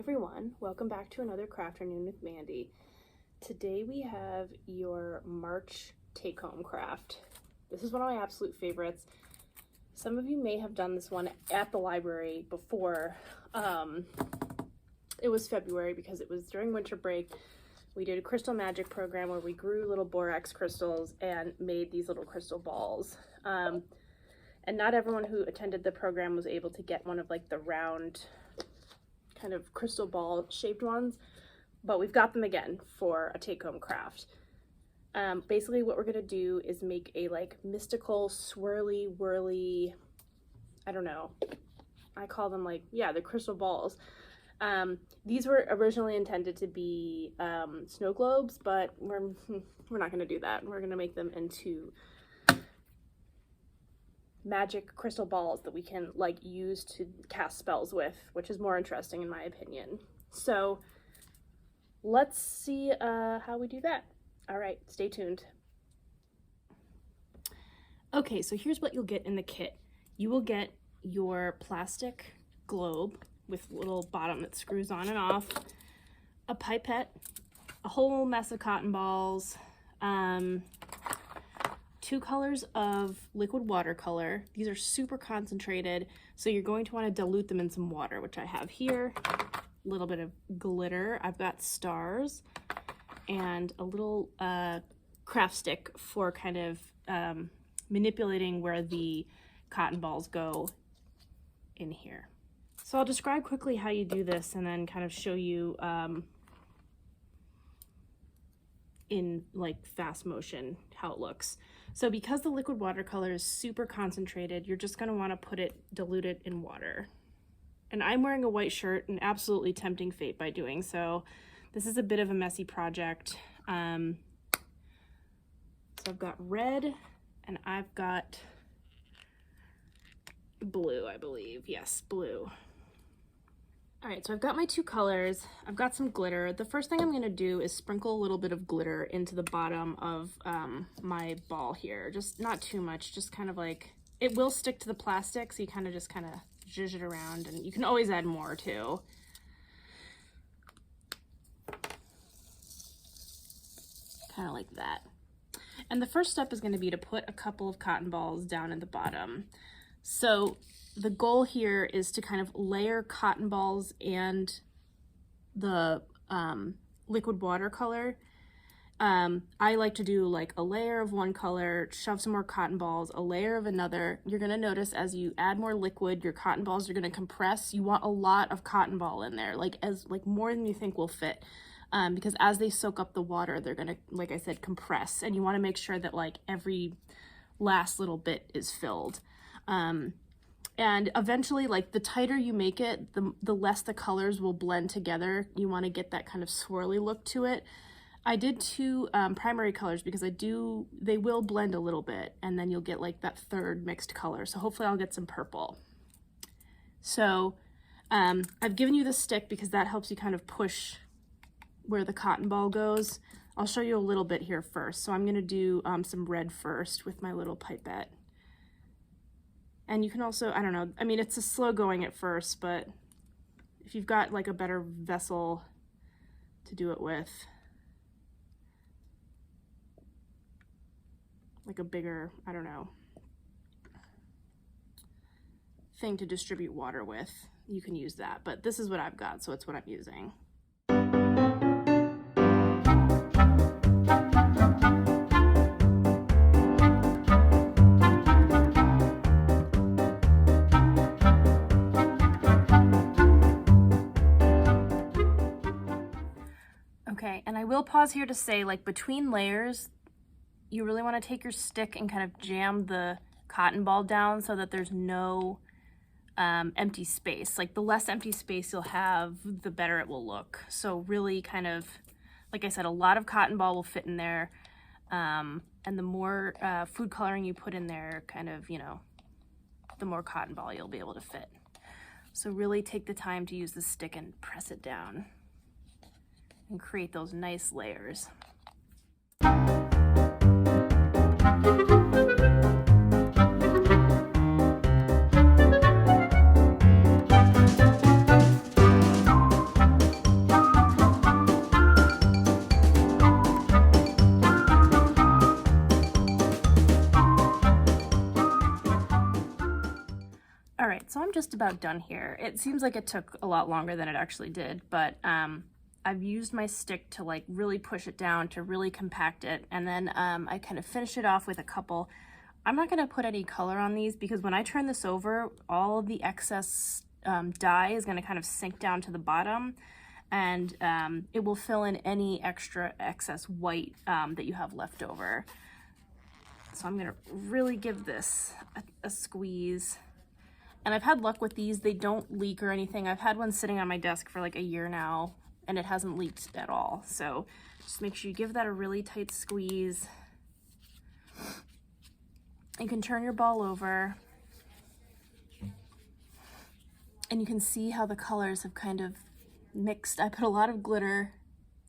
everyone, welcome back to another Crafternoon with Mandy. Today we have your March take-home craft. This is one of my absolute favorites. Some of you may have done this one at the library before. It was February because it was during winter break. We did a crystal magic program where we grew little borax crystals and made these little crystal balls. And not everyone who attended the program was able to get one of like the round kind of crystal ball shaped ones, but we've got them again for a take-home craft. Basically what we're gonna do is make a like mystical swirly whirly, I don't know, I call them like, yeah, the crystal balls. These were originally intended to be snow globes, but we're not gonna do that. We're gonna make them into magic crystal balls that we can like use to cast spells with, which is more interesting in my opinion. So let's see how we do that. All right, stay tuned. Okay, so here's what you'll get in the kit. You will get your plastic globe with a little bottom that screws on and off, a pipette, a whole mess of cotton balls, 2 colors of liquid watercolor. These are super concentrated, so you're going to want to dilute them in some water, which I have here. A little bit of glitter. I've got stars and a little craft stick for kind of manipulating where the cotton balls go in here. So I'll describe quickly how you do this and then kind of show you in like fast motion how it looks. So because the liquid watercolor is super concentrated, you're just going to want to dilute it in water. And I'm wearing a white shirt, and absolutely tempting fate by doing so. This is a bit of a messy project. So I've got red and I've got blue, I believe. Yes, blue. All right, so I've got my 2 colors. I've got some glitter. The first thing I'm gonna do is sprinkle a little bit of glitter into the bottom of my ball here. Just not too much, just kind of like, it will stick to the plastic, so you kind of zhuzh it around, and you can always add more too. Kind of like that. And the first step is gonna be to put a couple of cotton balls down at the bottom. So the goal here is to kind of layer cotton balls and the liquid watercolor. I like to do like a layer of one color, shove some more cotton balls, a layer of another. You're gonna notice as you add more liquid, your cotton balls are gonna compress. You want a lot of cotton ball in there, like more than you think will fit. Because as they soak up the water, they're gonna, like I said, compress. And you wanna make sure that like every last little bit is filled. And eventually, like the tighter you make it, the less the colors will blend together. You want to get that kind of swirly look to it. I did 2 primary colors because they will blend a little bit, and then you'll get like that third mixed color. So hopefully I'll get some purple. So I've given you the stick because that helps you kind of push where the cotton ball goes. I'll show you a little bit here first. So I'm going to do some red first with my little pipette. And you can also, I don't know, I mean, it's a slow going at first, but if you've got like a better vessel to do it with, like a bigger, I don't know, thing to distribute water with, you can use that. But this is what I've got, so it's what I'm using. Okay, and I will pause here to say, like between layers, you really want to take your stick and kind of jam the cotton ball down so that there's no empty space. Like the less empty space you'll have, the better it will look. So really kind of, like I said, a lot of cotton ball will fit in there. And the more food coloring you put in there, kind of, you know, the more cotton ball you'll be able to fit. So really take the time to use the stick and press it down and create those nice layers. So I'm just about done here. It seems like it took a lot longer than it actually did, but I've used my stick to like really push it down to really compact it, and then I kind of finish it off with a couple. I'm not gonna put any color on these because when I turn this over, all of the excess dye is gonna kind of sink down to the bottom, and it will fill in any extra excess white that you have left over. So I'm gonna really give this a squeeze. And I've had luck with these. They don't leak or anything. I've had one sitting on my desk for like a year now, and it hasn't leaked at all. So just make sure you give that a really tight squeeze. You can turn your ball over, and you can see how the colors have kind of mixed. I put a lot of glitter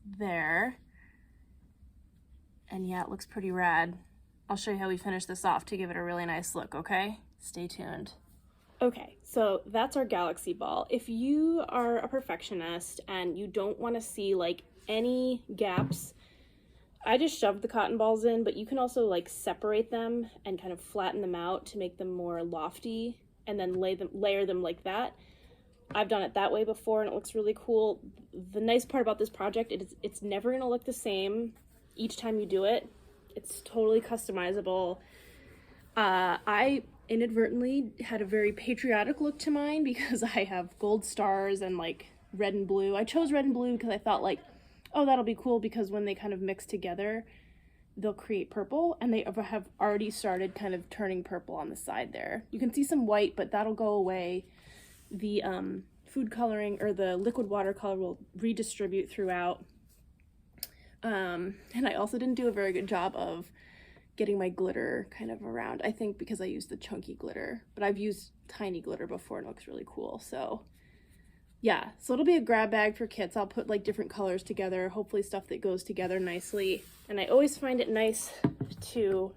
there, and yeah, it looks pretty rad. I'll show you how we finish this off to give it a really nice look, okay? Stay tuned. Okay, so that's our galaxy ball. If you are a perfectionist and you don't want to see like any gaps, I just shoved the cotton balls in, but you can also like separate them and kind of flatten them out to make them more lofty and then layer them like that. I've done it that way before and it looks really cool. The nice part about this project is it's never gonna look the same each time you do it. It's totally customizable. I inadvertently had a very patriotic look to mine because I have gold stars and like red and blue. I chose red and blue because I thought like, oh, that'll be cool because when they kind of mix together, they'll create purple, and they have already started kind of turning purple on the side there. You can see some white, but that'll go away. The food coloring or the liquid watercolor will redistribute throughout. And I also didn't do a very good job of getting my glitter kind of around, I think because I used the chunky glitter, but I've used tiny glitter before and it looks really cool. So yeah, so it'll be a grab bag for kits. I'll put like different colors together, hopefully stuff that goes together nicely. And I always find it nice to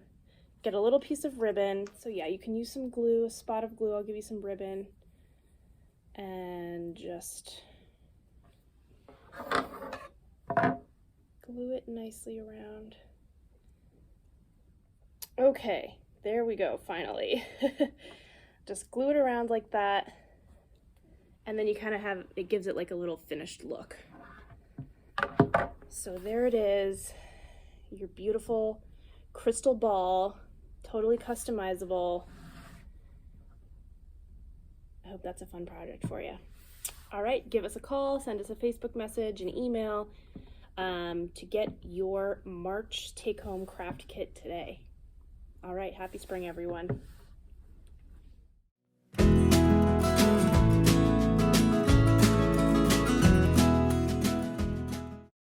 get a little piece of ribbon. So yeah, you can use some glue, a spot of glue. I'll give you some ribbon and just glue it nicely around. Okay, there we go, finally. Just glue it around like that, and then you kind of have, it gives it like a little finished look. So there it is, your beautiful crystal ball, totally customizable. I hope that's a fun project for you. All right, give us a call, send us a Facebook message, an email to get your March take-home craft kit today. All right, happy spring, everyone.